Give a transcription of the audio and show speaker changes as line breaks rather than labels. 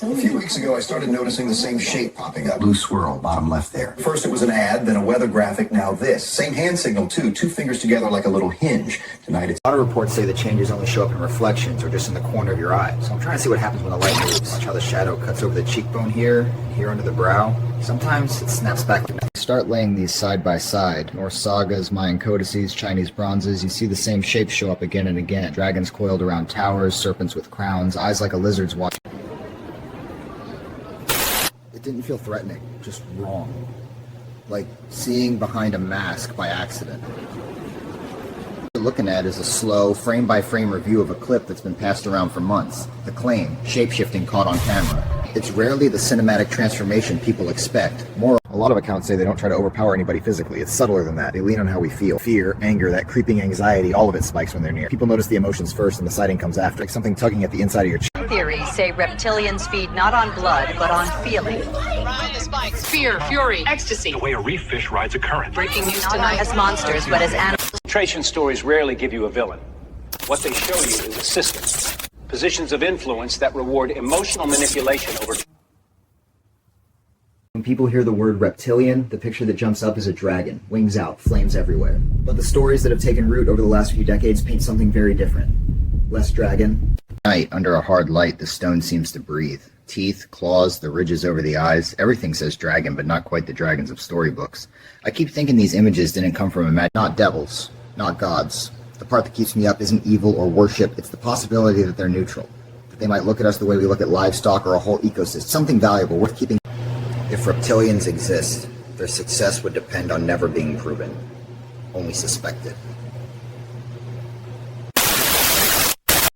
A few weeks ago, I started noticing the same shape popping up.
Blue swirl, bottom left there.
First it was an ad, then a weather graphic, now this. Same hand signal too, two fingers together like a little hinge. Tonight it's...
A lot of reports say the changes only show up in reflections or just in the corner of your eye. So I'm trying to see what happens when the light moves. Watch how the shadow cuts over the cheekbone here, and here under the brow. Sometimes it snaps back. Start laying these side by side. Norse sagas, Mayan codices, Chinese bronzes, you see the same shapes show up again and again. Dragons coiled around towers, serpents with crowns, eyes like a lizard's watching. It didn't feel threatening, just wrong. Like seeing behind a mask by accident. What you're looking at is a slow, frame-by-frame review of a clip that's been passed around for months. The claim, shapeshifting caught on camera. It's rarely the cinematic transformation people expect. A lot of accounts say they don't try to overpower anybody physically. It's subtler than that. They lean on how we feel. Fear, anger, that creeping anxiety, all of it spikes when they're near. People notice the emotions first and the sighting comes after. Like something tugging at the inside of your chest.
Theories say reptilians feed not on blood, but on feeling.
Ride the spikes. Fear, fury, ecstasy.
The way a reef fish rides a current.
Breaking news
Not
tonight.
as monsters, but as animals.
Infiltration stories rarely give you a villain. What they show you is a system. Positions of influence that reward emotional manipulation over time.
When people hear the word reptilian, the picture that jumps up is a dragon, wings out, flames everywhere. But the stories that have taken root over the last few decades paint something very different. Less dragon. At night, under a hard light, the stone seems to breathe. Teeth, claws, the ridges over the eyes, everything says dragon, but not quite the dragons of storybooks. I keep thinking these images didn't come from not devils, not gods. The part that keeps me up isn't evil or worship, it's the possibility that they're neutral. That they might look at us the way we look at livestock or a whole ecosystem, something valuable, worth keeping. If reptilians exist, their success would depend on never being proven, only suspected.